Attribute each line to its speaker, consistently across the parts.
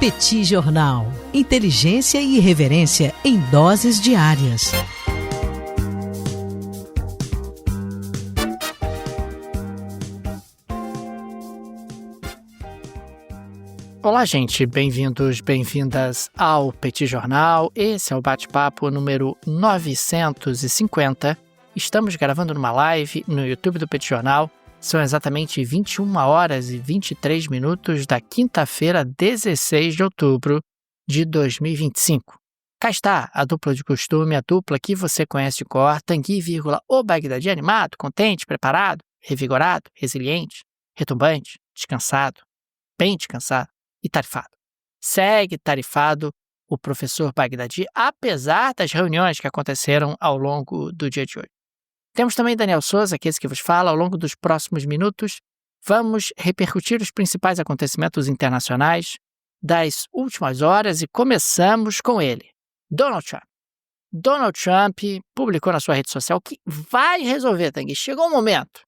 Speaker 1: Petit Jornal. Inteligência e irreverência em doses diárias.
Speaker 2: Olá, gente. Bem-vindos, bem-vindas ao Petit Jornal. Esse é o bate-papo número 950. Estamos gravando numa live no YouTube do Petit Jornal. São exatamente 21 horas e 23 minutos da quinta-feira, 16 de outubro de 2025. Cá está a dupla de costume, a dupla que você conhece de cor, Tanguy, o Bagdadi animado, contente, preparado, revigorado, resiliente, retumbante, descansado, bem descansado e tarifado. Segue tarifado o professor Bagdadi, apesar das reuniões que aconteceram ao longo do dia de hoje. Temos também Daniel Souza, que é esse que vos fala. Ao longo dos próximos minutos, vamos repercutir os principais acontecimentos internacionais das últimas horas e começamos com ele, Donald Trump. Donald Trump publicou na sua rede social que vai resolver, Tanguy. Chegou o momento.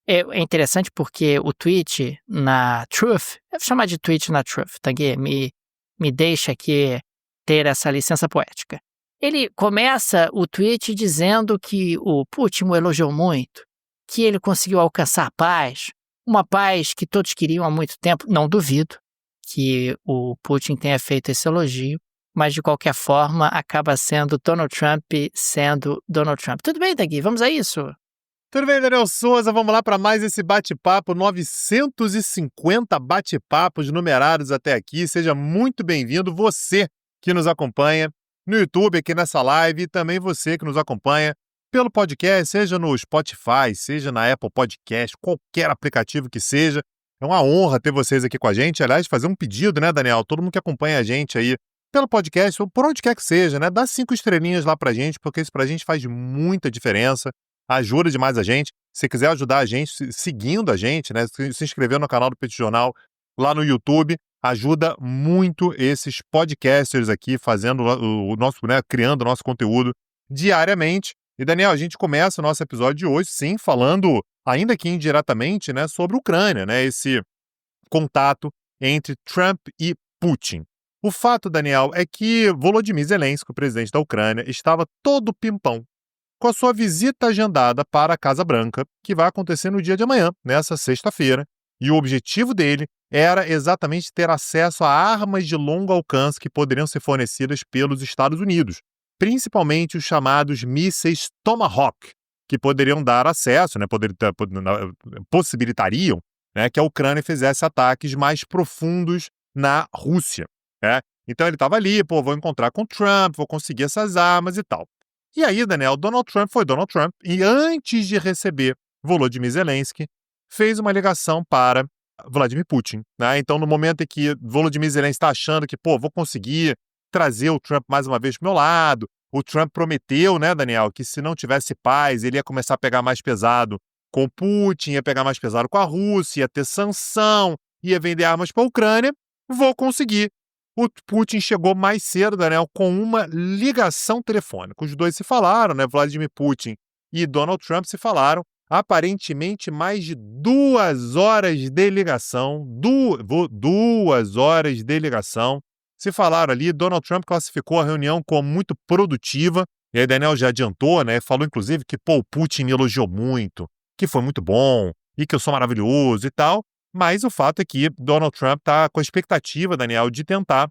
Speaker 2: É interessante porque o tweet na Truth, eu vou chamar de tweet na Truth, Tanguy, me deixa aqui ter essa licença poética. Ele começa o tweet dizendo que o Putin o elogiou muito, que ele conseguiu alcançar a paz, uma paz que todos queriam há muito tempo. Não duvido que o Putin tenha feito esse elogio, mas de qualquer forma acaba sendo Donald Trump sendo Donald Trump. Tudo bem, Tanguy? Vamos a isso?
Speaker 3: Tudo bem, Daniel Souza? Vamos lá para mais esse bate-papo, 950 bate-papos numerados até aqui. Seja muito bem-vindo, você que nos acompanha no YouTube, aqui nessa live, e também você que nos acompanha pelo podcast, seja no Spotify, seja na Apple Podcast, qualquer aplicativo que seja. É uma honra ter vocês aqui com a gente. Aliás, fazer um pedido, né, Daniel? Todo mundo que acompanha a gente aí pelo podcast, ou por onde quer que seja, né? Dá 5 estrelinhas lá pra gente, porque isso pra gente faz muita diferença, ajuda demais a gente. Se quiser ajudar a gente, seguindo a gente, né? Se inscrevendo no canal do Petit Jornal lá no YouTube, ajuda muito esses podcasters aqui fazendo o nosso, né, criando o nosso conteúdo diariamente. E, Daniel, a gente começa o nosso episódio de hoje, sim, falando, ainda que indiretamente, né, sobre a Ucrânia, né, esse contato entre Trump e Putin. O fato, Daniel, é que Volodymyr Zelensky, o presidente da Ucrânia, estava todo pimpão com a sua visita agendada para a Casa Branca, que vai acontecer no dia de amanhã, nessa sexta-feira, e o objetivo dele era exatamente ter acesso a armas de longo alcance que poderiam ser fornecidas pelos Estados Unidos, principalmente os chamados mísseis Tomahawk, que poderiam dar acesso, né, possibilitariam, né, que a Ucrânia fizesse ataques mais profundos na Rússia. Né? Então ele estava ali, vou encontrar com o Trump, vou conseguir essas armas e tal. E aí, Daniel, Donald Trump foi Donald Trump e antes de receber Volodymyr Zelensky, fez uma ligação para Vladimir Putin, né? Então, no momento em que Volodymyr Zelensky está achando que, vou conseguir trazer o Trump mais uma vez para o meu lado, o Trump prometeu, né, Daniel, que se não tivesse paz, ele ia começar a pegar mais pesado com o Putin, ia pegar mais pesado com a Rússia, ia ter sanção, ia vender armas para a Ucrânia, vou conseguir. O Putin chegou mais cedo, Daniel, com uma ligação telefônica. Os dois se falaram, né, Vladimir Putin e Donald Trump se falaram, aparentemente mais de 2 horas de ligação, 2 horas de ligação, se falaram ali. Donald Trump classificou a reunião como muito produtiva, e aí Daniel já adiantou, né, falou inclusive que o Putin me elogiou muito, que foi muito bom, e que eu sou maravilhoso e tal, mas o fato é que Donald Trump está com a expectativa, Daniel, de tentar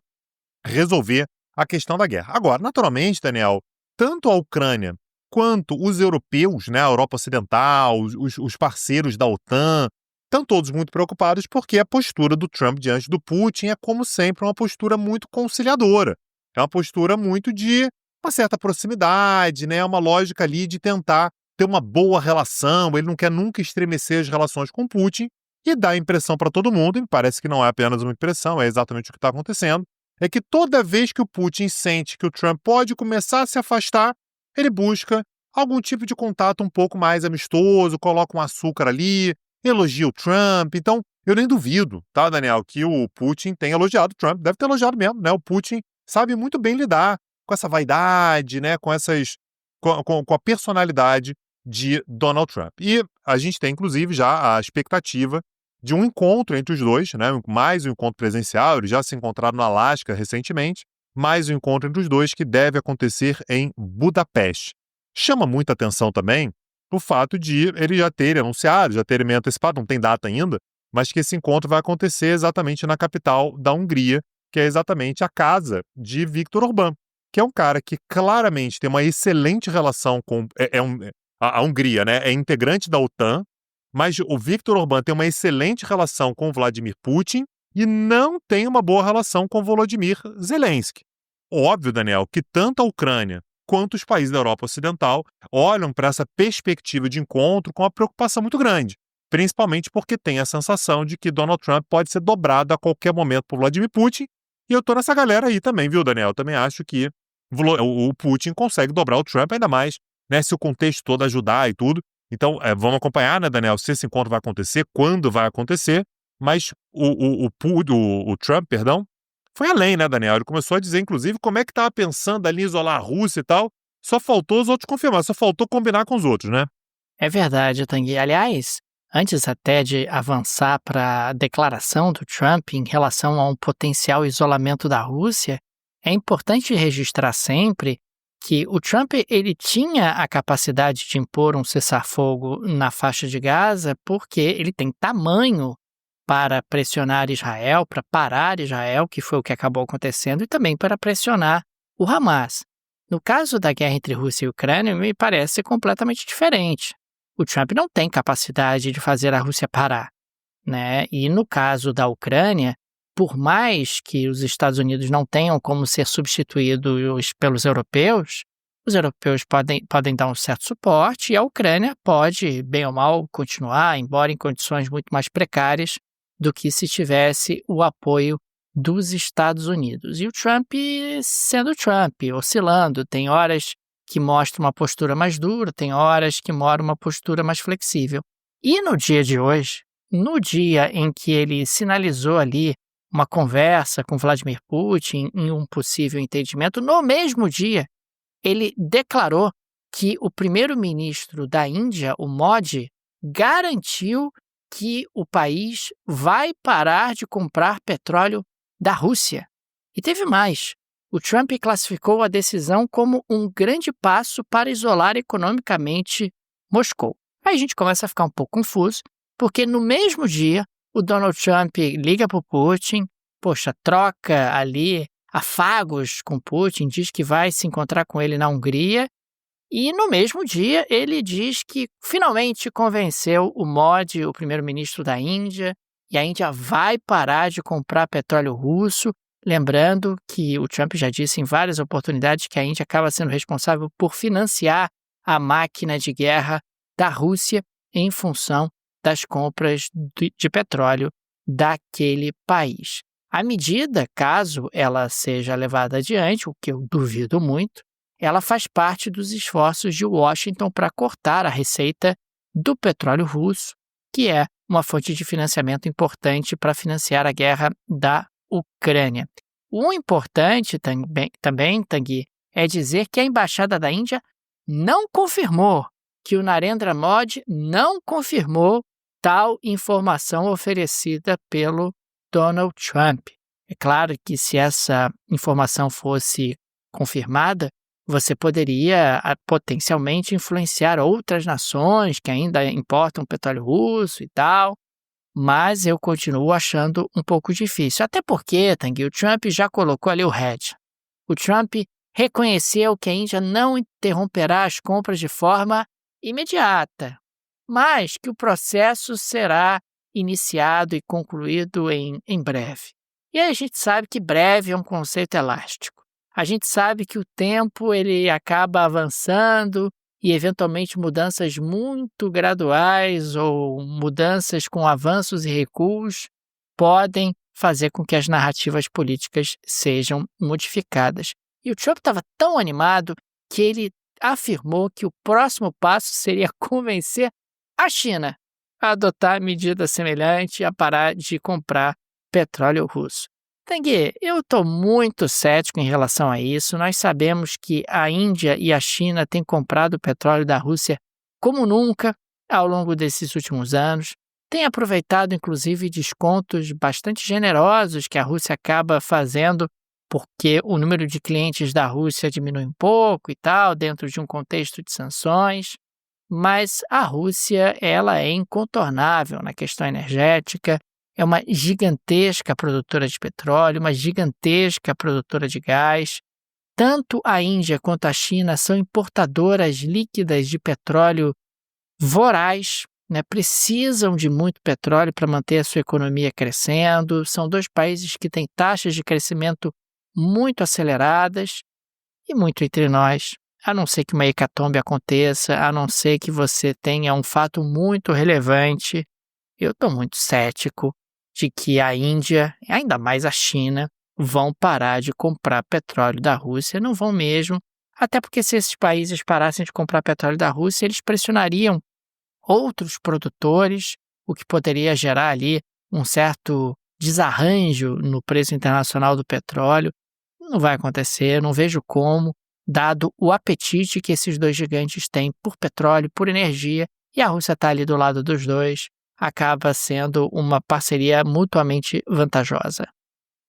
Speaker 3: resolver a questão da guerra. Agora, naturalmente, Daniel, tanto a Ucrânia quanto os europeus, né, a Europa Ocidental, os parceiros da OTAN, estão todos muito preocupados porque a postura do Trump diante do Putin é, como sempre, uma postura muito conciliadora. É uma postura muito de uma certa proximidade, né, uma lógica ali de tentar ter uma boa relação. Ele não quer nunca estremecer as relações com Putin e dá a impressão para todo mundo, e parece que não é apenas uma impressão, é exatamente o que está acontecendo, é que toda vez que o Putin sente que o Trump pode começar a se afastar, ele busca algum tipo de contato um pouco mais amistoso, coloca um açúcar ali, elogia o Trump. Então, eu nem duvido, tá, Daniel, que o Putin tenha elogiado o Trump. Deve ter elogiado mesmo, né? O Putin sabe muito bem lidar com essa vaidade, né? Com a personalidade de Donald Trump. E a gente tem, inclusive, já a expectativa de um encontro entre os dois, né? Mais um encontro presencial, eles já se encontraram no Alasca recentemente, mais um encontro entre os dois que deve acontecer em Budapeste. Chama muita atenção também o fato de ele já ter anunciado, já ter meio antecipado, não tem data ainda, mas que esse encontro vai acontecer exatamente na capital da Hungria, que é exatamente a casa de Viktor Orbán, que é um cara que claramente tem uma excelente relação com... a Hungria, né, é integrante da OTAN, mas o Viktor Orbán tem uma excelente relação com o Vladimir Putin e não tem uma boa relação com o Volodymyr Zelensky. Óbvio, Daniel, que tanto a Ucrânia quanto os países da Europa Ocidental olham para essa perspectiva de encontro com uma preocupação muito grande, principalmente porque tem a sensação de que Donald Trump pode ser dobrado a qualquer momento por Vladimir Putin, e eu tô nessa galera aí também, viu, Daniel? Eu também acho que o Putin consegue dobrar o Trump, ainda mais, né, se o contexto todo ajudar e tudo. Então, vamos acompanhar, né, Daniel, se esse encontro vai acontecer, quando vai acontecer, mas o Trump, perdão, foi além, né, Daniel? Ele começou a dizer, inclusive, como é que estava pensando ali em isolar a Rússia e tal, só faltou os outros confirmar, só faltou combinar com os outros, né?
Speaker 2: É verdade, Tanguy. Aliás, antes até de avançar para a declaração do Trump em relação a um potencial isolamento da Rússia, é importante registrar sempre que o Trump ele tinha a capacidade de impor um cessar-fogo na faixa de Gaza porque ele tem tamanho para pressionar Israel, para parar Israel, que foi o que acabou acontecendo, e também para pressionar o Hamas. No caso da guerra entre Rússia e Ucrânia, me parece completamente diferente. O Trump não tem capacidade de fazer a Rússia parar, né? E no caso da Ucrânia, por mais que os Estados Unidos não tenham como ser substituídos pelos europeus, os europeus podem dar um certo suporte e a Ucrânia pode, bem ou mal, continuar, embora em condições muito mais precárias do que se tivesse o apoio dos Estados Unidos. E o Trump sendo Trump, oscilando, tem horas que mostra uma postura mais dura, tem horas que mostra uma postura mais flexível. E no dia de hoje, no dia em que ele sinalizou ali uma conversa com Vladimir Putin em um possível entendimento, no mesmo dia, ele declarou que o primeiro-ministro da Índia, o Modi, garantiu que o país vai parar de comprar petróleo da Rússia. E teve mais. O Trump classificou a decisão como um grande passo para isolar economicamente Moscou. Aí a gente começa a ficar um pouco confuso, porque no mesmo dia o Donald Trump liga para o Putin, troca ali afagos com Putin, diz que vai se encontrar com ele na Hungria, e no mesmo dia ele diz que finalmente convenceu o Modi, o primeiro-ministro da Índia, e a Índia vai parar de comprar petróleo russo, lembrando que o Trump já disse em várias oportunidades que a Índia acaba sendo responsável por financiar a máquina de guerra da Rússia em função das compras de petróleo daquele país. A medida, caso ela seja levada adiante, o que eu duvido muito, ela faz parte dos esforços de Washington para cortar a receita do petróleo russo, que é uma fonte de financiamento importante para financiar a guerra da Ucrânia. O importante também, Tanguy, é dizer que a Embaixada da Índia não confirmou, que o Narendra Modi não confirmou tal informação oferecida pelo Donald Trump. É claro que se essa informação fosse confirmada, você poderia potencialmente influenciar outras nações que ainda importam petróleo russo e tal, mas eu continuo achando um pouco difícil. Até porque, Tanguy, o Trump já colocou ali o hedge. O Trump reconheceu que a Índia não interromperá as compras de forma imediata, mas que o processo será iniciado e concluído em breve. E aí a gente sabe que breve é um conceito elástico. A gente sabe que o tempo ele acaba avançando e, eventualmente, mudanças muito graduais ou mudanças com avanços e recuos podem fazer com que as narrativas políticas sejam modificadas. E o Trump estava tão animado que ele afirmou que o próximo passo seria convencer a China a adotar medida semelhante e a parar de comprar petróleo russo. Tanguy, eu estou muito cético em relação a isso. Nós sabemos que a Índia e a China têm comprado petróleo da Rússia como nunca ao longo desses últimos anos. tem aproveitado, inclusive, descontos bastante generosos que a Rússia acaba fazendo, porque o número de clientes da Rússia diminui um pouco e tal, dentro de um contexto de sanções. Mas a Rússia, ela é incontornável na questão energética, é uma gigantesca produtora de petróleo, uma gigantesca produtora de gás. Tanto a Índia quanto a China são importadoras líquidas de petróleo voraz, né? Precisam de muito petróleo para manter a sua economia crescendo. São dois países que têm taxas de crescimento muito aceleradas e muito entre nós. A não ser que uma hecatombe aconteça, a não ser que você tenha um fato muito relevante, eu estou muito cético de que a Índia, e ainda mais a China, vão parar de comprar petróleo da Rússia. Não vão mesmo, até porque se esses países parassem de comprar petróleo da Rússia, eles pressionariam outros produtores, o que poderia gerar ali um certo desarranjo no preço internacional do petróleo. Não vai acontecer, não vejo como, dado o apetite que esses dois gigantes têm por petróleo, por energia, e a Rússia está ali do lado dos dois, acaba sendo uma parceria mutuamente vantajosa.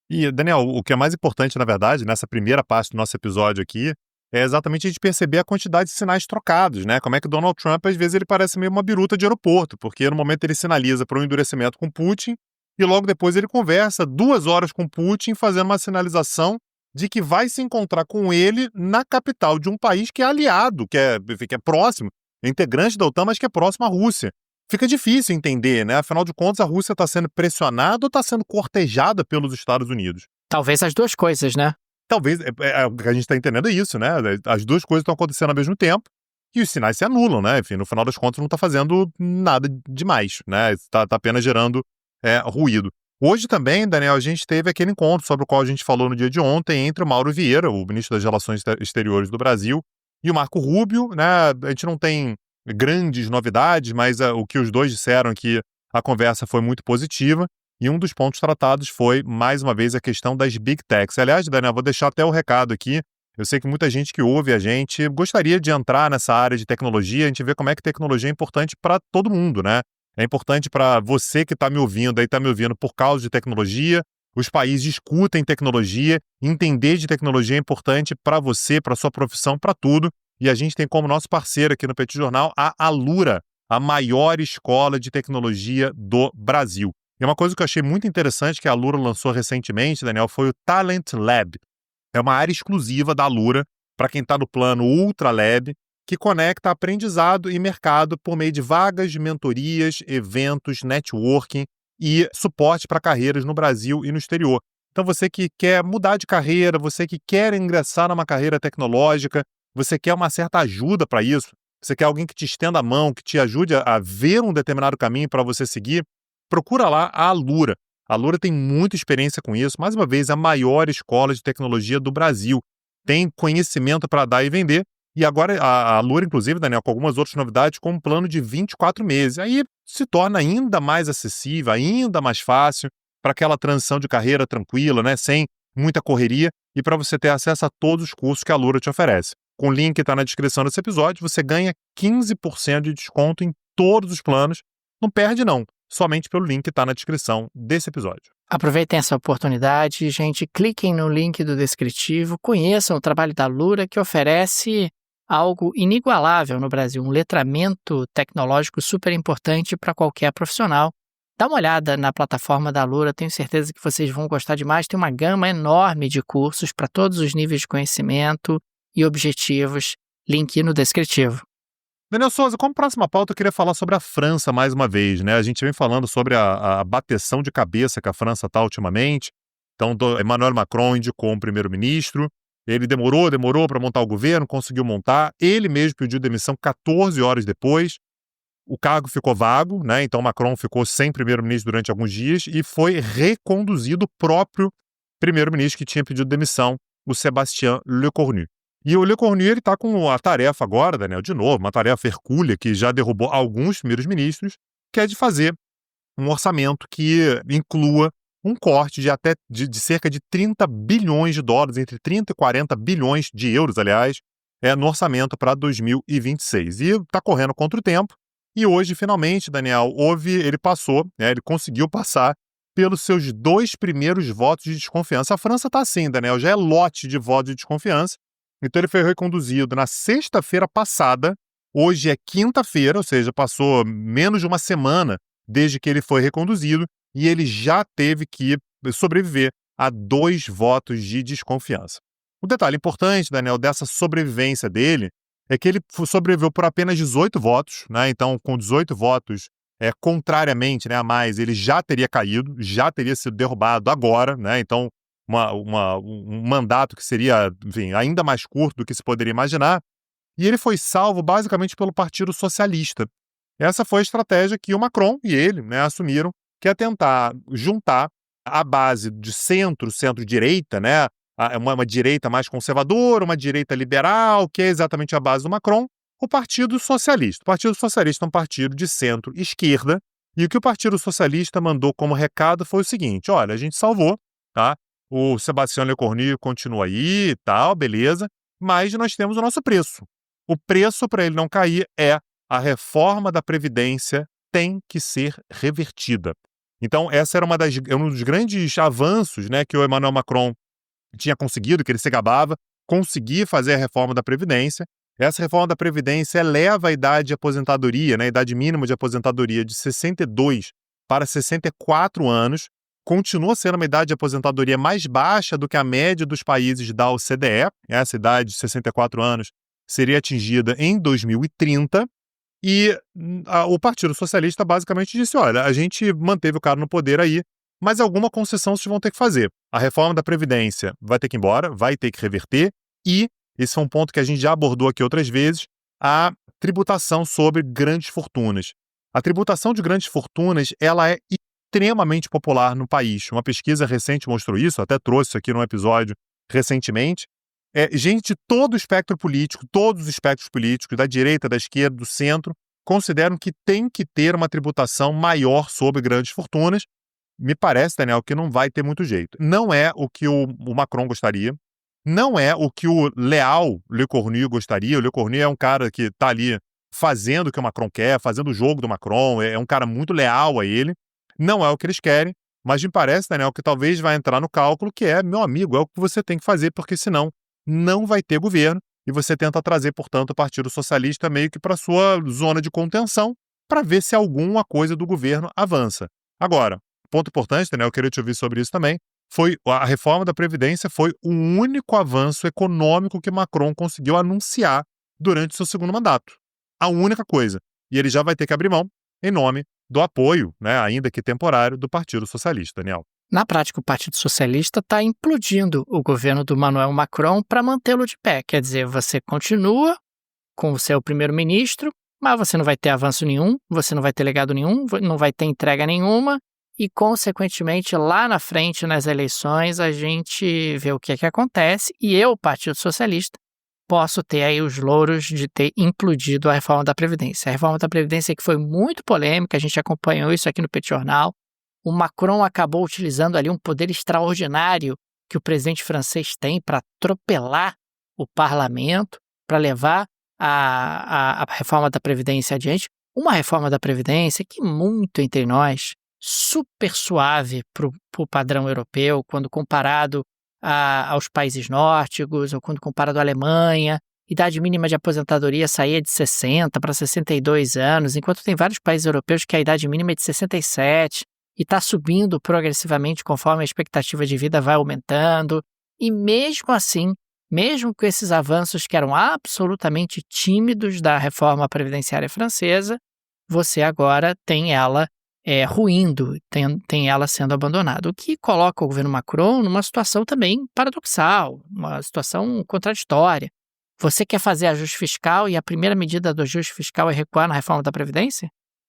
Speaker 3: E, Daniel, o que é mais importante, na verdade, nessa primeira parte do nosso episódio aqui, é exatamente a gente perceber a quantidade de sinais trocados, né? Como é que Donald Trump, às vezes, ele parece meio uma biruta de aeroporto, porque no momento ele sinaliza para um endurecimento com Putin, e logo depois ele conversa 2 horas com Putin, fazendo uma sinalização de que vai se encontrar com ele na capital de um país que é aliado, que é próximo, é integrante da OTAN, mas que é próximo à Rússia. Fica difícil entender, né? Afinal de contas, a Rússia está sendo pressionada ou está sendo cortejada pelos Estados Unidos?
Speaker 2: Talvez as duas coisas, né?
Speaker 3: Talvez, o que a gente está entendendo é isso, né? As duas coisas estão acontecendo ao mesmo tempo e os sinais se anulam, né? Enfim, no final das contas, não está fazendo nada demais, né? Está apenas gerando ruído. Hoje também, Daniel, a gente teve aquele encontro sobre o qual a gente falou no dia de ontem entre o Mauro Vieira, o ministro das Relações Exteriores do Brasil, e o Marco Rubio, né? A gente não tem grandes novidades, mas o que os dois disseram é que a conversa foi muito positiva e um dos pontos tratados foi, mais uma vez, a questão das Big Techs. Aliás, Daniel, vou deixar até o recado aqui. Eu sei que muita gente que ouve a gente gostaria de entrar nessa área de tecnologia, a gente vê como é que tecnologia é importante para todo mundo, né? É importante para você que está me ouvindo, aí está me ouvindo por causa de tecnologia. Os países discutem tecnologia, entender de tecnologia é importante para você, para sua profissão, para tudo. E a gente tem como nosso parceiro aqui no Petit Jornal a Alura, a maior escola de tecnologia do Brasil. E uma coisa que eu achei muito interessante que a Alura lançou recentemente, Daniel, foi o Talent Lab. É uma área exclusiva da Alura para quem está no plano Ultra Lab, que conecta aprendizado e mercado por meio de vagas, mentorias, eventos, networking e suporte para carreiras no Brasil e no exterior. Então você que quer mudar de carreira, você que quer ingressar numa carreira tecnológica, você quer uma certa ajuda para isso, você quer alguém que te estenda a mão, que te ajude a ver um determinado caminho para você seguir, procura lá a Alura. A Alura tem muita experiência com isso, mais uma vez, a maior escola de tecnologia do Brasil. Tem conhecimento para dar e vender, e agora a Alura, inclusive, Daniel, com algumas outras novidades, com um plano de 24 meses. Aí se torna ainda mais acessível, ainda mais fácil, para aquela transição de carreira tranquila, né, sem muita correria, e para você ter acesso a todos os cursos que a Alura te oferece. Com o link que está na descrição desse episódio, você ganha 15% de desconto em todos os planos. Não perde, não. Somente pelo link que está na descrição desse episódio.
Speaker 2: Aproveitem essa oportunidade, gente. Cliquem no link do descritivo. Conheçam o trabalho da Alura, que oferece algo inigualável no Brasil. Um letramento tecnológico super importante para qualquer profissional. Dá uma olhada na plataforma da Alura. Tenho certeza que vocês vão gostar demais. Tem uma gama enorme de cursos para todos os níveis de conhecimento e objetivos, link no descritivo.
Speaker 3: Daniel Souza, como próxima pauta, eu queria falar sobre a França mais uma vez, né? A gente vem falando sobre a bateção de cabeça que a França está ultimamente. Então, Emmanuel Macron indicou um primeiro-ministro, ele demorou para montar o governo, conseguiu montar, ele mesmo pediu demissão 14 horas depois, o cargo ficou vago, né? Então Macron ficou sem primeiro-ministro durante alguns dias e foi reconduzido o próprio primeiro-ministro que tinha pedido demissão, o Sébastien Lecornu. E o Lecornu está com a tarefa agora, Daniel, de novo, uma tarefa hercúlea que já derrubou alguns primeiros ministros, que é de fazer um orçamento que inclua um corte de cerca de 30 bilhões de dólares, entre 30 e 40 bilhões de euros, aliás, no orçamento para 2026. E está correndo contra o tempo, E hoje, finalmente, Daniel, ele passou, né, ele conseguiu passar pelos seus 2 primeiros votos de desconfiança. A França está assim, Daniel, já é lote de votos de desconfiança. Então ele foi reconduzido na sexta-feira passada, hoje é quinta-feira, ou seja, passou menos de uma semana desde que ele foi reconduzido, e ele já teve que sobreviver a 2 votos de desconfiança. O detalhe importante, Daniel, dessa sobrevivência dele é que ele sobreviveu por apenas 18 votos, né? Então, com 18 votos, contrariamente, né, a mais, ele já teria caído, já teria sido derrubado agora, né? Então, um mandato que seria, enfim, ainda mais curto do que se poderia imaginar. E ele foi salvo basicamente pelo Partido Socialista. Essa foi a estratégia que o Macron e ele, né, assumiram, que é tentar juntar a base de centro-direita, né, uma direita mais conservadora, uma direita liberal, que é exatamente a base do Macron, o Partido Socialista. O Partido Socialista é um partido de centro-esquerda, e o que o Partido Socialista mandou como recado foi o seguinte: olha, a gente salvou, tá? O Sébastien Lecornu continua aí e tal, beleza, mas nós temos o nosso preço. O preço para ele não cair é a reforma da Previdência tem que ser revertida. Então, essa era um dos grandes avanços, né, que o Emmanuel Macron tinha conseguido, que ele se gabava, conseguir fazer a reforma da Previdência. Essa reforma da Previdência eleva a idade de aposentadoria, né, a idade mínima de aposentadoria de 62 para 64 anos, continua sendo uma idade de aposentadoria mais baixa do que a média dos países da OCDE. Essa idade de 64 anos seria atingida em 2030, e o Partido Socialista basicamente disse: olha, a gente manteve o cara no poder aí, mas alguma concessão vocês vão ter que fazer. A reforma da Previdência vai ter que ir embora, vai ter que reverter, e esse é um ponto que a gente já abordou aqui outras vezes, a tributação sobre grandes fortunas. A tributação de grandes fortunas, ela é extremamente popular no país. Uma pesquisa recente mostrou isso, até trouxe isso aqui num episódio recentemente. Gente de todo o espectro político, todos os espectros políticos, da direita, da esquerda, do centro, consideram que tem que ter uma tributação maior sobre grandes fortunas. Me parece, Daniel, que não vai ter muito jeito. Não é o que o Macron gostaria, não é o que o Lecornu gostaria. O Lecornu é um cara que está ali fazendo o que o Macron quer, fazendo o jogo do Macron, é um cara muito leal a ele. Não é o que eles querem, mas me parece, Daniel, que talvez vai entrar no cálculo que meu amigo, é o que você tem que fazer, porque senão não vai ter governo, e você tenta trazer, portanto, o Partido Socialista meio que para sua zona de contenção, para ver se alguma coisa do governo avança. Agora, ponto importante, Daniel, eu queria te ouvir sobre isso também, foi a reforma da Previdência foi o único avanço econômico que Macron conseguiu anunciar durante seu segundo mandato. A única coisa. E ele já vai ter que abrir mão em nome do apoio, né, ainda que temporário, do Partido Socialista, Daniel.
Speaker 2: Na prática, o Partido Socialista está implodindo o governo do Emmanuel Macron para mantê-lo de pé. Quer dizer, você continua com o seu primeiro-ministro, mas você não vai ter avanço nenhum, você não vai ter legado nenhum, não vai ter entrega nenhuma, e, consequentemente, lá na frente, nas eleições, a gente vê o que é que acontece, e eu, Partido Socialista, posso ter aí os louros de ter implodido a reforma da Previdência. A reforma da Previdência que foi muito polêmica, a gente acompanhou isso aqui no Petit Jornal. O Macron acabou utilizando ali um poder extraordinário que o presidente francês tem para atropelar o parlamento, para levar a reforma da Previdência adiante. Uma reforma da Previdência que, muito entre nós, super suave para o padrão europeu, quando comparado aos países nórdicos, ou quando comparado à Alemanha. Idade mínima de aposentadoria saía de 60 para 62 anos, enquanto tem vários países europeus que a idade mínima é de 67, e está subindo progressivamente conforme a expectativa de vida vai aumentando. E mesmo assim, mesmo com esses avanços que eram absolutamente tímidos da reforma previdenciária francesa, você agora tem ela ruindo, tem ela sendo abandonada, o que coloca o governo Macron numa situação também paradoxal, uma situação contraditória. Você quer fazer ajuste fiscal e a primeira medida do ajuste fiscal é recuar na reforma da Previdência?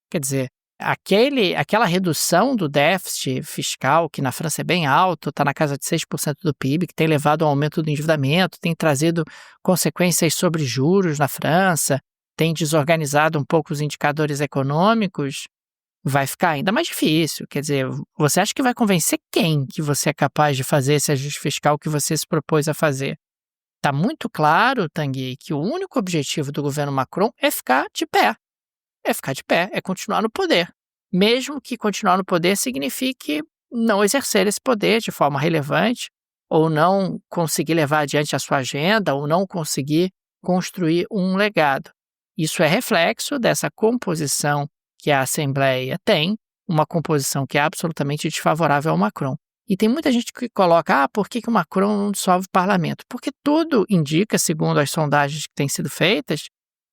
Speaker 2: Quer dizer, aquela redução do déficit fiscal, que na França é bem alto, está na casa de 6% do PIB, que tem levado ao aumento do endividamento, tem trazido consequências sobre juros na França, tem desorganizado um pouco os indicadores econômicos, vai ficar ainda mais difícil. Quer dizer, você acha que vai convencer quem que você é capaz de fazer esse ajuste fiscal que você se propôs a fazer? Está muito claro, Tanguy, que o único objetivo do governo Macron é ficar de pé. é ficar de pé, é continuar no poder. Mesmo que continuar no poder signifique não exercer esse poder de forma relevante, ou não conseguir levar adiante a sua agenda, ou não conseguir construir um legado. Isso é reflexo dessa composição que a Assembleia tem, uma composição que é absolutamente desfavorável ao Macron. E tem muita gente que coloca, por que o Macron não dissolve o parlamento? Porque tudo indica, segundo as sondagens que têm sido feitas,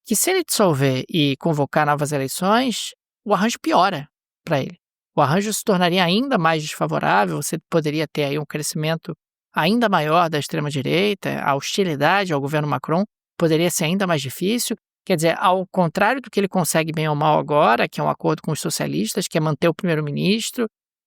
Speaker 2: que se ele dissolver e convocar novas eleições, o arranjo piora para ele. O arranjo se tornaria ainda mais desfavorável, você poderia ter aí um crescimento ainda maior da extrema-direita, a hostilidade ao governo Macron poderia ser ainda mais difícil. Quer dizer, ao contrário do que ele consegue bem ou mal agora, que é um acordo com os socialistas, que é manter o primeiro-ministro,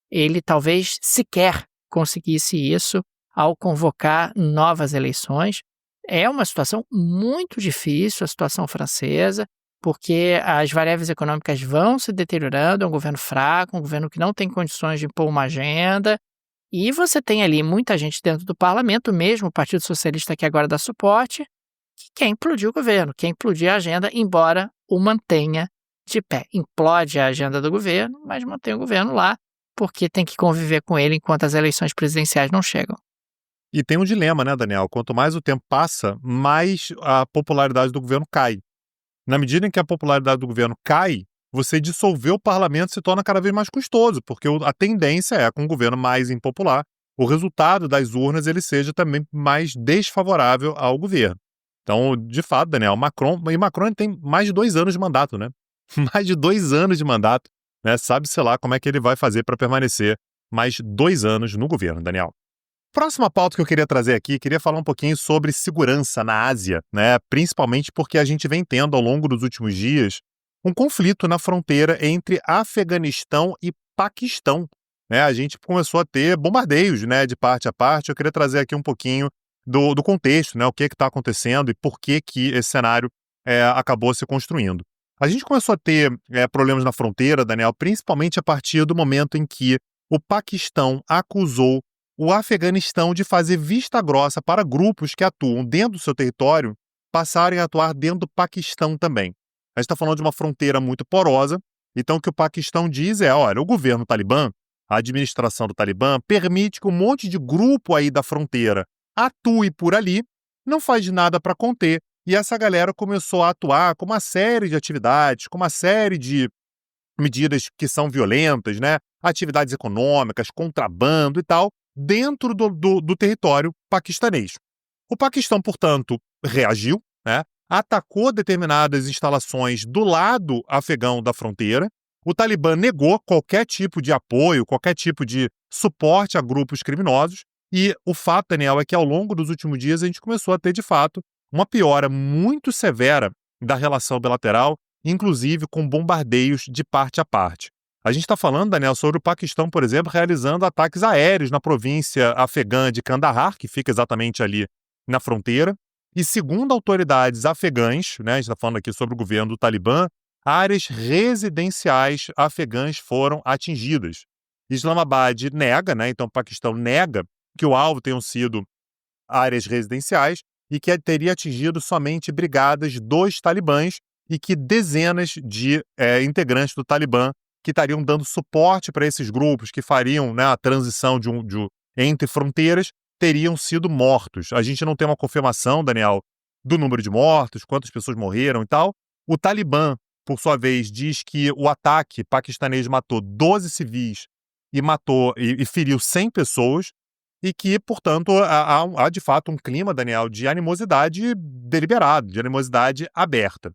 Speaker 2: ele talvez sequer conseguisse isso ao convocar novas eleições. É uma situação muito difícil, a situação francesa, porque as variáveis econômicas vão se deteriorando, é um governo fraco, um governo que não tem condições de impor uma agenda, e você tem ali muita gente dentro do parlamento, mesmo o Partido Socialista que agora dá suporte, que quer implodir o governo, quer implodir a agenda, embora o mantenha de pé. Implode a agenda do governo, mas mantém o governo lá, porque tem que conviver com ele enquanto as eleições presidenciais não chegam.
Speaker 3: E tem um dilema, né, Daniel? Quanto mais o tempo passa, mais a popularidade do governo cai. Na medida em que a popularidade do governo cai, você dissolver o parlamento se torna cada vez mais custoso, porque a tendência é, com um governo mais impopular, o resultado das urnas ele seja também mais desfavorável ao governo. Então, de fato, Daniel, Macron tem mais de 2 anos de mandato, né? Mais de 2 anos de mandato, né? Sabe-se lá como é que ele vai fazer para permanecer mais 2 anos no governo, Daniel. Próxima pauta que eu queria trazer aqui, queria falar um pouquinho sobre segurança na Ásia, né? Principalmente porque a gente vem tendo ao longo dos últimos dias um conflito na fronteira entre Afeganistão e Paquistão, né? A gente começou a ter bombardeios, né, de parte a parte. Eu queria trazer aqui um pouquinho do contexto, né? O que está acontecendo e por que esse cenário acabou se construindo. A gente começou a ter problemas na fronteira, Daniel, principalmente a partir do momento em que o Paquistão acusou o Afeganistão de fazer vista grossa para grupos que atuam dentro do seu território passarem a atuar dentro do Paquistão também. A gente está falando de uma fronteira muito porosa, então o que o Paquistão diz é, olha, o governo talibã, a administração do Talibã, permite que um monte de grupo aí da fronteira atue por ali, não faz nada para conter, e essa galera começou a atuar com uma série de atividades, com uma série de medidas que são violentas, né? Atividades econômicas, contrabando e tal, dentro do território paquistanês. O Paquistão, portanto, reagiu, né? Atacou determinadas instalações do lado afegão da fronteira. O Talibã negou qualquer tipo de apoio, qualquer tipo de suporte a grupos criminosos. E o fato, Daniel, é que ao longo dos últimos dias a gente começou a ter, de fato, uma piora muito severa da relação bilateral, inclusive com bombardeios de parte a parte. A gente está falando, Daniel, sobre o Paquistão, por exemplo, realizando ataques aéreos na província afegã de Kandahar, que fica exatamente ali na fronteira. E segundo autoridades afegãs, né, a gente está falando aqui sobre o governo do Talibã, áreas residenciais afegãs foram atingidas. Islamabad nega, né, então o Paquistão nega que o alvo tenham sido áreas residenciais e que teria atingido somente brigadas dos talibãs e que dezenas de integrantes do Talibã que estariam dando suporte para esses grupos que fariam, né, a transição entre fronteiras, teriam sido mortos. A gente não tem uma confirmação, Daniel, do número de mortos, quantas pessoas morreram e tal. O Talibã, por sua vez, diz que o ataque paquistanês matou 12 civis e feriu 100 pessoas e que, portanto, há de fato um clima, Daniel, de animosidade deliberada, de animosidade aberta.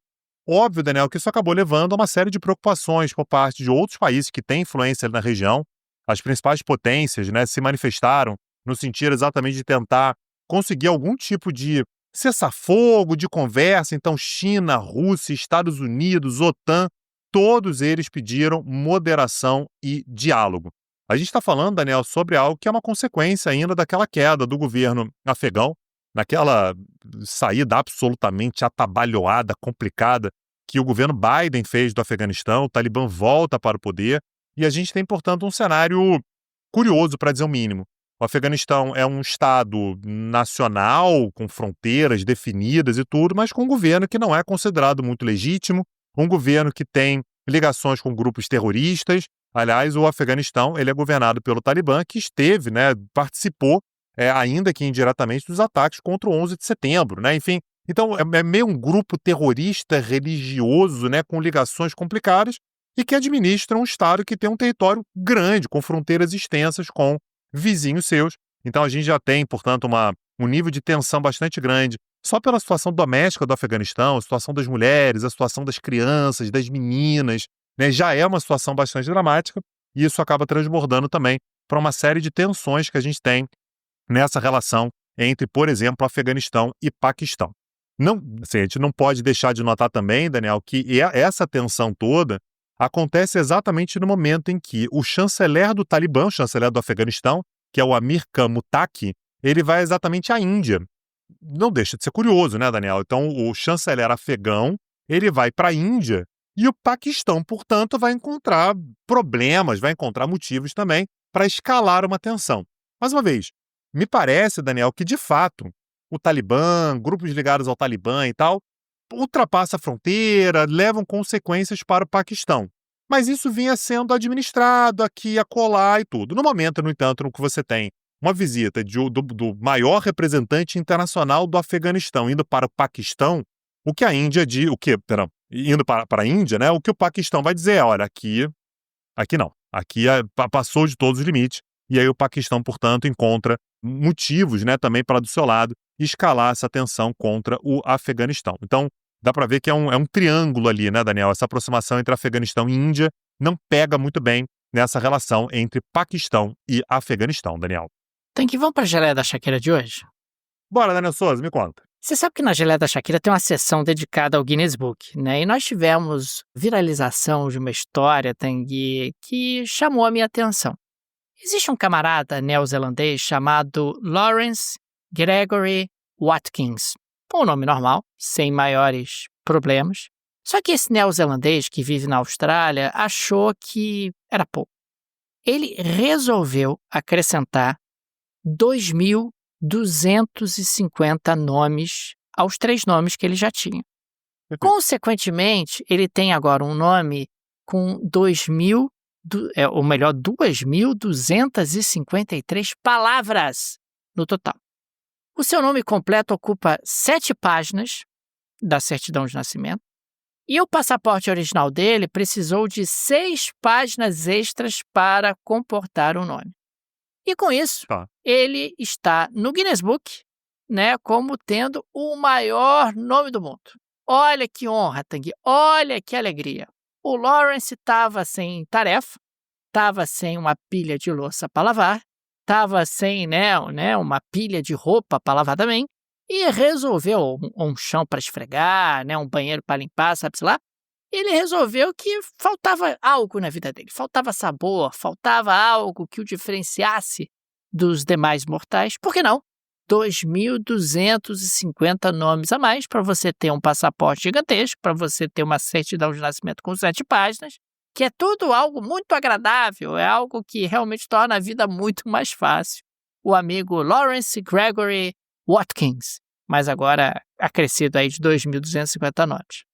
Speaker 3: Óbvio, Daniel, que isso acabou levando a uma série de preocupações por parte de outros países que têm influência na região. As principais potências, né, se manifestaram no sentido exatamente de tentar conseguir algum tipo de cessar-fogo, de conversa. Então, China, Rússia, Estados Unidos, OTAN, todos eles pediram moderação e diálogo. A gente está falando, Daniel, sobre algo que é uma consequência ainda daquela queda do governo afegão, naquela saída absolutamente atabalhoada, complicada, que o governo Biden fez do Afeganistão. O Talibã volta para o poder e a gente tem, portanto, um cenário curioso, para dizer o mínimo. O Afeganistão é um estado nacional, com fronteiras definidas e tudo, mas com um governo que não é considerado muito legítimo, um governo que tem ligações com grupos terroristas. Aliás, o Afeganistão ele é governado pelo Talibã, que esteve, né, participou, ainda que indiretamente, dos ataques contra o 11 de setembro, né? Enfim, então é meio um grupo terrorista religioso, né, com ligações complicadas e que administra um estado que tem um território grande, com fronteiras extensas com vizinhos seus. Então a gente já tem, portanto, um nível de tensão bastante grande, só pela situação doméstica do Afeganistão, a situação das mulheres, a situação das crianças, das meninas, né, já é uma situação bastante dramática, e isso acaba transbordando também para uma série de tensões que a gente tem nessa relação entre, por exemplo, Afeganistão e Paquistão. Não, assim, a gente não pode deixar de notar também, Daniel, que essa tensão toda acontece exatamente no momento em que o chanceler do Talibã, o chanceler do Afeganistão, que é o Amir Khan Muttaqi, ele vai exatamente à Índia. Não deixa de ser curioso, né, Daniel? Então, o chanceler afegão, ele vai para a Índia e o Paquistão, portanto, vai encontrar problemas, vai encontrar motivos também para escalar uma tensão. Mais uma vez, me parece, Daniel, que de fato o Talibã, grupos ligados ao Talibã e tal, ultrapassa a fronteira, levam consequências para o Paquistão. Mas isso vinha sendo administrado aqui, acolá e tudo. No momento, no entanto, no que você tem uma visita do maior representante internacional do Afeganistão indo para o Paquistão, o que a Índia diz, indo para a Índia, né? O que o Paquistão vai dizer é, olha, aqui não, aqui passou de todos os limites, e aí o Paquistão, portanto, encontra motivos, né, também para do seu lado escalar essa tensão contra o Afeganistão. Então, dá para ver que é um triângulo ali, né, Daniel? Essa aproximação entre Afeganistão e Índia não pega muito bem nessa relação entre Paquistão e Afeganistão, Daniel.
Speaker 2: Então, vamos para a geleia da Shakira de hoje?
Speaker 3: Bora, Daniel Souza, me conta.
Speaker 2: Você sabe que na geleia da Shakira tem uma seção dedicada ao Guinness Book, né? E nós tivemos viralização de uma história, Tanguy, que chamou a minha atenção. Existe um camarada neozelandês chamado Lawrence Gregory Watkins, com um nome normal, sem maiores problemas. Só que esse neozelandês que vive na Austrália achou que era pouco. Ele resolveu acrescentar 2.250 nomes aos 3 nomes que ele já tinha. Consequentemente, ele tem agora um nome com 2.253 palavras no total. O seu nome completo ocupa 7 páginas da certidão de nascimento e o passaporte original dele precisou de 6 páginas extras para comportar o nome. E com isso, ele está no Guinness Book, né, como tendo o maior nome do mundo. Olha que honra, Tanguy, olha que alegria. O Lawrence estava sem tarefa, estava sem uma pilha de louça para lavar, estava sem uma pilha de roupa para lavar também, e resolveu um chão para esfregar, né, um banheiro para limpar, sabe-se lá. Ele resolveu que faltava algo na vida dele, faltava sabor, faltava algo que o diferenciasse dos demais mortais. Por que não? 2.250 nomes a mais para você ter um passaporte gigantesco, para você ter uma certidão de nascimento com 7 páginas, que é tudo algo muito agradável, é algo que realmente torna a vida muito mais fácil. O amigo Lawrence Gregory Watkins, mas agora acrescido aí de 2.250 nomes.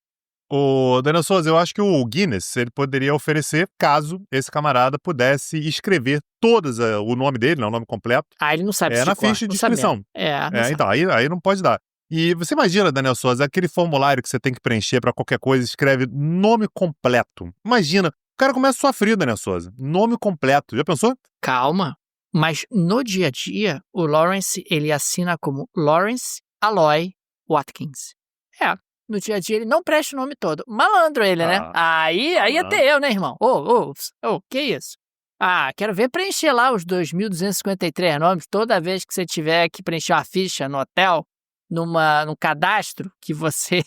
Speaker 3: Ô, Daniel Souza, eu acho que o Guinness ele poderia oferecer, caso esse camarada pudesse escrever o nome dele, o nome completo.
Speaker 2: Ele não sabe
Speaker 3: na ficha de inscrição. Então, aí não pode dar. E você imagina, Daniel Souza, aquele formulário que você tem que preencher para qualquer coisa, escreve nome completo. Imagina, o cara começa a sofrer, Daniel Souza. Nome completo. Já pensou?
Speaker 2: Calma. Mas no dia a dia, o Lawrence, ele assina como Lawrence Aloy Watkins. No dia a dia ele não presta o nome todo. Malandro ele, né? Aí até eu, né, irmão? Que isso? Quero ver preencher lá os 2.253 nomes toda vez que você tiver que preencher uma ficha no hotel, num cadastro que você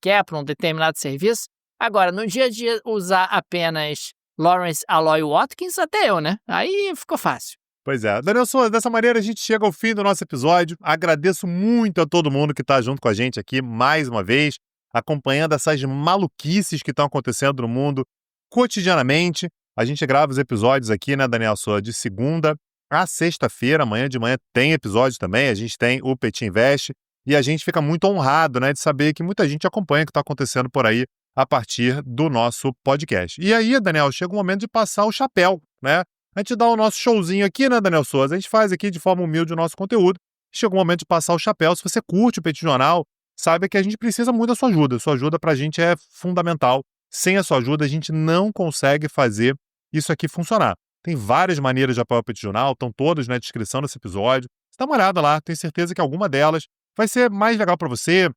Speaker 2: quer para um determinado serviço. Agora, no dia a dia, usar apenas Lawrence Aloy Watkins, até eu, né? Aí ficou fácil.
Speaker 3: Pois é. Daniel Souza, dessa maneira a gente chega ao fim do nosso episódio. Agradeço muito a todo mundo que está junto com a gente aqui mais uma vez, acompanhando essas maluquices que estão acontecendo no mundo cotidianamente. A gente grava os episódios aqui, né, Daniel Souza, de segunda a sexta-feira. Amanhã de manhã tem episódio também. A gente tem o Petit Invest e a gente fica muito honrado, né, de saber que muita gente acompanha o que está acontecendo por aí a partir do nosso podcast. E aí, Daniel, chega o momento de passar o chapéu, né? A gente dá o nosso showzinho aqui, né, Daniel Souza? A gente faz aqui de forma humilde o nosso conteúdo. Chega o momento de passar o chapéu. Se você curte o Petit Jornal, saiba que a gente precisa muito da sua ajuda. Sua ajuda pra gente é fundamental. Sem a sua ajuda, a gente não consegue fazer isso aqui funcionar. Tem várias maneiras de apoiar o Petit Jornal, estão todas na descrição desse episódio. Dá uma olhada lá, tenho certeza que alguma delas vai ser mais legal para você.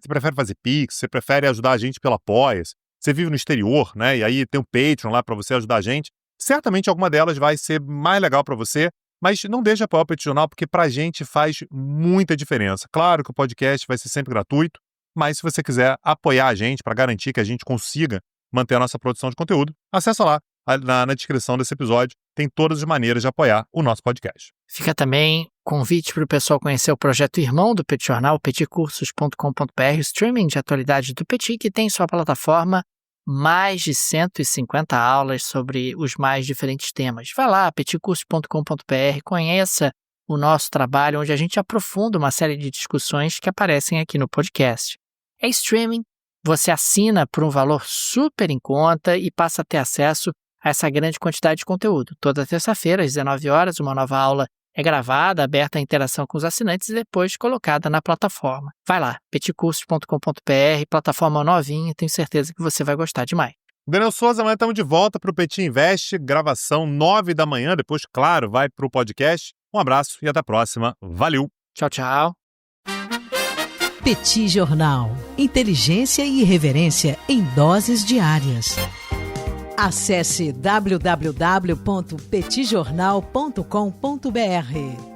Speaker 3: Você prefere fazer Pix, você prefere ajudar a gente pelo Apoia-se, você vive no exterior, né? E aí tem um Patreon lá para você ajudar a gente. Certamente alguma delas vai ser mais legal para você, mas não deixe de apoiar o Petit Jornal, porque pra gente faz muita diferença. Claro que o podcast vai ser sempre gratuito, mas se você quiser apoiar a gente para garantir que a gente consiga manter a nossa produção de conteúdo, acessa lá na descrição desse episódio, tem todas as maneiras de apoiar o nosso podcast.
Speaker 2: Fica também convite para o pessoal conhecer o projeto irmão do Petit Jornal, petcursos.com.br, o streaming de atualidade do Petit, que tem em sua plataforma mais de 150 aulas sobre os mais diferentes temas. Vai lá, petcursos.com.br, conheça o nosso trabalho, onde a gente aprofunda uma série de discussões que aparecem aqui no podcast. É streaming, você assina por um valor super em conta e passa a ter acesso a essa grande quantidade de conteúdo. Toda terça-feira, às 19 horas, uma nova aula é gravada, aberta à interação com os assinantes e depois colocada na plataforma. Vai lá, petcursos.com.br, plataforma novinha, tenho certeza que você vai gostar demais.
Speaker 3: Daniel Souza, amanhã estamos de volta para o Petit Invest, gravação 9 da manhã, depois, claro, vai para o podcast. Um abraço e até a próxima. Valeu!
Speaker 2: Tchau, tchau!
Speaker 1: Petit Jornal. Inteligência e irreverência em doses diárias. Acesse www.petitjornal.com.br.